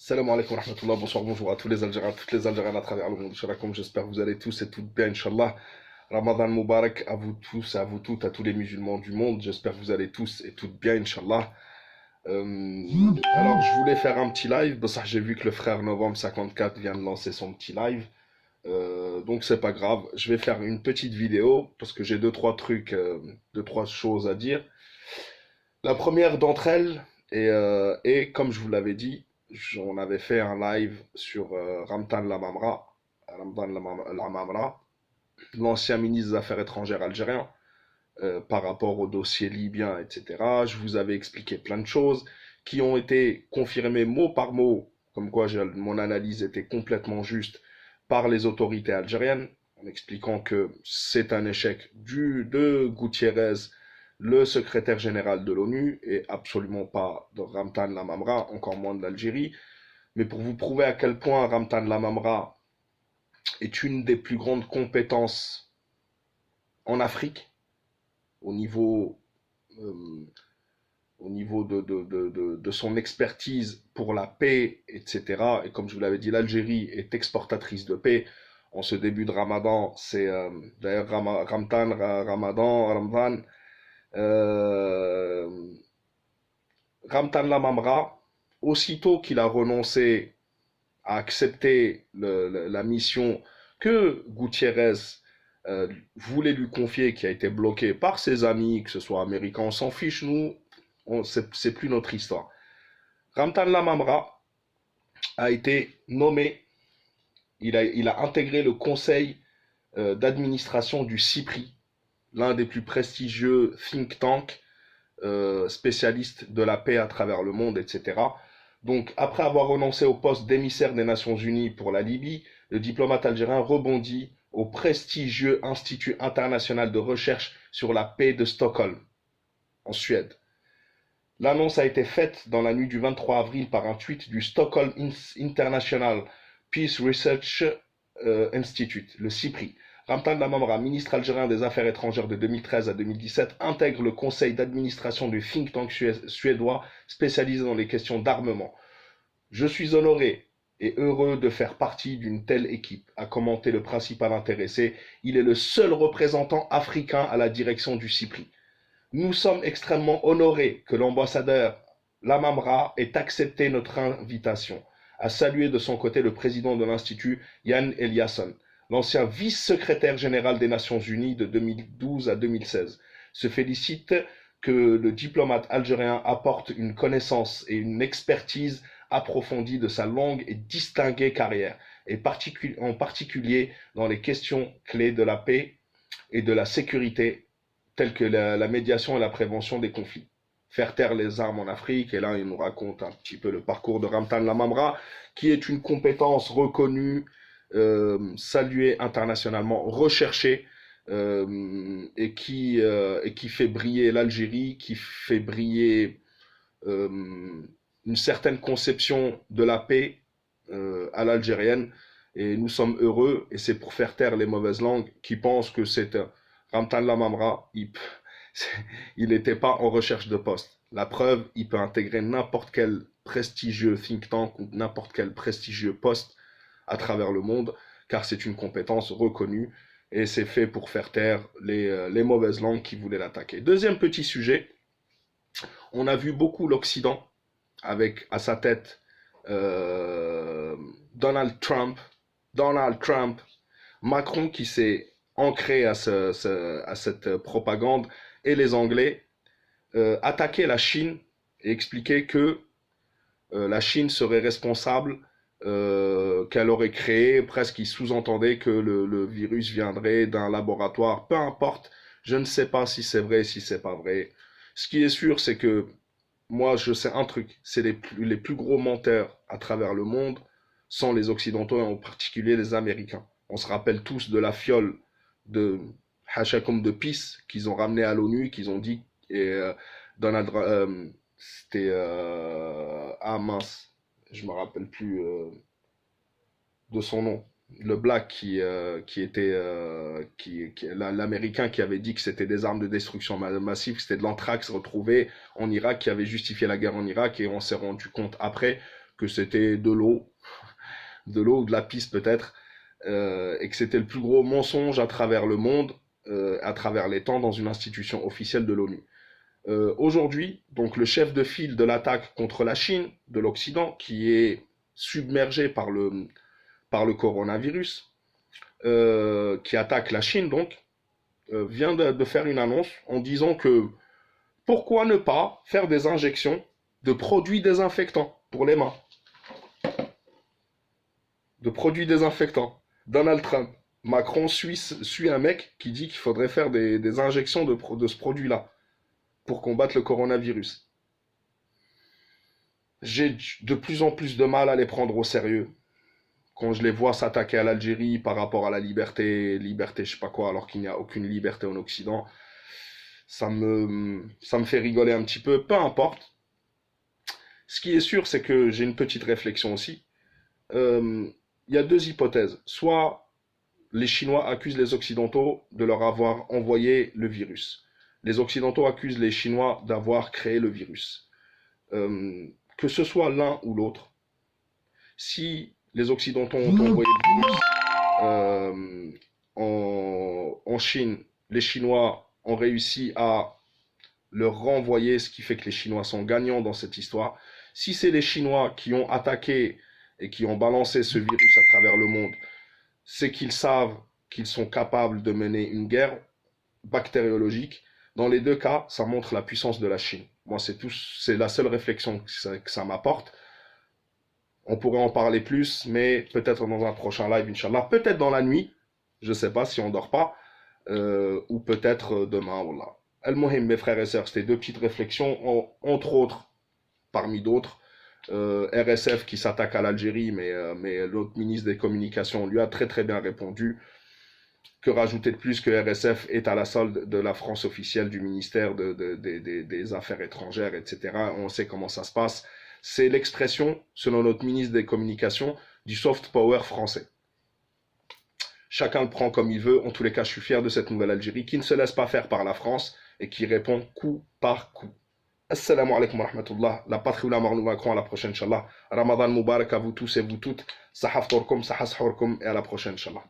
Salam alaikum wa rahmatullah, bonsoir, bonjour à tous les Algériens, toutes les Algériennes à travers le monde. Inch'Allah, j'espère que vous allez tous et toutes bien, Inch'Allah. Ramadan Mubarak à vous tous, à vous toutes, à tous les musulmans du monde. J'espère que vous allez tous et toutes bien, Inch'Allah. Alors, je voulais faire un petit live. Bon, ça, j'ai vu que le frère Novembre 54 vient de lancer son petit live. Donc, c'est pas grave. Je vais faire une petite vidéo parce que j'ai deux, trois trucs, deux, trois choses à dire. La première d'entre elles est, comme je vous l'avais dit, on avait fait un live sur Ramtan Lamamra, Lamamra, l'ancien ministre des Affaires étrangères algérien, par rapport au dossier libyen, etc. Je vous avais expliqué plein de choses qui ont été confirmées mot par mot, comme quoi mon analyse était complètement juste par les autorités algériennes, en expliquant que c'est un échec de Gutiérrez, le secrétaire général de l'ONU, et absolument pas de Ramtan Lamamra, encore moins de l'Algérie. Mais pour vous prouver à quel point Ramtan Lamamra est une des plus grandes compétences en Afrique, au niveau, euh, au niveau de son expertise pour la paix, etc. Et comme je vous l'avais dit, l'Algérie est exportatrice de paix. En ce début de Ramadan, c'est d'ailleurs Ramadan, euh, Ramtan Lamamra, aussitôt qu'il a renoncé à accepter la mission que Gutiérrez voulait lui confier, qui a été bloquée par ses amis, que ce soit américains, on s'en fiche, nous, c'est plus notre histoire. Ramtan Lamamra a été nommé, il a intégré le conseil d'administration du CIPRI, l'un des plus prestigieux think tanks spécialistes de la paix à travers le monde, etc. Donc, après avoir renoncé au poste d'émissaire des Nations Unies pour la Libye, le diplomate algérien rebondit au prestigieux Institut international de recherche sur la paix de Stockholm, en Suède. L'annonce a été faite dans la nuit du 23 avril par un tweet du Stockholm International Peace Research Institute, le CIPRI. Ramtan Lamamra, ministre algérien des Affaires étrangères de 2013 à 2017, intègre le conseil d'administration du think tank suédois spécialisé dans les questions d'armement. Je suis honoré et heureux de faire partie d'une telle équipe, a commenté le principal intéressé. Il est le seul représentant africain à la direction du CIPRI. Nous sommes extrêmement honorés que l'ambassadeur Lamamra ait accepté notre invitation, a salué de son côté le président de l'Institut, Yann Eliasson, l'ancien vice-secrétaire général des Nations Unies de 2012 à 2016, se félicite que le diplomate algérien apporte une connaissance et une expertise approfondie de sa longue et distinguée carrière, et en particulier dans les questions clés de la paix et de la sécurité, telles que la médiation et la prévention des conflits. Faire taire les armes en Afrique, et là il nous raconte un petit peu le parcours de Ramtan Lamamra, qui est une compétence reconnue, saluée internationalement, recherchée, et qui fait briller l'Algérie, qui fait briller une certaine conception de la paix à l'algérienne. Et nous sommes heureux, et c'est pour faire taire les mauvaises langues qui pensent que c'est Ramtan Lamamra, il n'était pas en recherche de poste. La preuve, il peut intégrer n'importe quel prestigieux think tank ou n'importe quel prestigieux poste à travers le monde, car c'est une compétence reconnue et c'est fait pour faire taire les mauvaises langues qui voulaient l'attaquer. Deuxième petit sujet, on a vu beaucoup l'Occident avec à sa tête Donald Trump, Macron qui s'est ancré à cette propagande, et les Anglais attaquaient la Chine et expliquaient que la Chine serait responsable, qu'elle aurait créé, presque ils sous-entendaient que le virus viendrait d'un laboratoire, peu importe, je ne sais pas si c'est vrai, si c'est pas vrai. Ce qui est sûr, c'est que moi, je sais un truc, c'est les plus gros menteurs à travers le monde sont les Occidentaux, et en particulier les Américains. On se rappelle tous de la fiole de Hashakum de Peace qu'ils ont ramené à l'ONU, qu'ils ont dit, et Donald, c'était, ah mince, je me rappelle plus de son nom. Le Black qui était l'américain qui avait dit que c'était des armes de destruction massive, que c'était de l'anthrax retrouvé en Irak, qui avait justifié la guerre en Irak, et on s'est rendu compte après que c'était de l'eau, ou de la piste peut-être, et que c'était le plus gros mensonge à travers le monde, à travers les temps, dans une institution officielle de l'ONU. Aujourd'hui, donc le chef de file de l'attaque contre la Chine, de l'Occident, qui est submergé par le coronavirus, qui attaque la Chine, donc, vient de faire une annonce en disant que pourquoi ne pas faire des injections de produits désinfectants pour les mains, de produits désinfectants. Donald Trump, Macron suit un mec qui dit qu'il faudrait faire des injections de ce produit-là pour combattre le coronavirus. J'ai de plus en plus de mal à les prendre au sérieux. Quand je les vois s'attaquer à l'Algérie par rapport à la liberté, je sais pas quoi, alors qu'il n'y a aucune liberté en Occident, ça me fait rigoler un petit peu, peu importe. Ce qui est sûr, c'est que j'ai une petite réflexion aussi. Il y a deux hypothèses. Soit les Chinois accusent les Occidentaux de leur avoir envoyé le virus. Les Occidentaux accusent les Chinois d'avoir créé le virus. Que ce soit l'un ou l'autre, si les Occidentaux ont envoyé le virus en Chine, les Chinois ont réussi à leur renvoyer, ce qui fait que les Chinois sont gagnants dans cette histoire. Si c'est les Chinois qui ont attaqué et qui ont balancé ce virus à travers le monde, c'est qu'ils savent qu'ils sont capables de mener une guerre bactériologique. Dans les deux cas, ça montre la puissance de la Chine. Moi, c'est la seule réflexion que ça m'apporte. On pourrait en parler plus, mais peut-être dans un prochain live, Inch'Allah. Peut-être dans la nuit, je ne sais pas si on dort pas, ou peut-être demain, Wallah. Al-Mohim, mes frères et sœurs, c'était deux petites réflexions, entre autres, parmi d'autres. RSF qui s'attaque à l'Algérie, mais l'autre ministre des Communications lui a très très bien répondu. Que rajouter de plus que RSF est à la solde de la France officielle, du ministère des Affaires étrangères, etc. On sait comment ça se passe. C'est l'expression, selon notre ministre des Communications, du soft power français. Chacun le prend comme il veut. En tous les cas, je suis fier de cette nouvelle Algérie qui ne se laisse pas faire par la France et qui répond coup par coup. Assalamu alaikum wa rahmatullah. La patrie ou la mort, nous vaincrons à la prochaine, Inch'Allah. Ramadan Mubarak à vous tous et vous toutes. Sahaf torkum, sahas horkum et à la prochaine, Inch'Allah.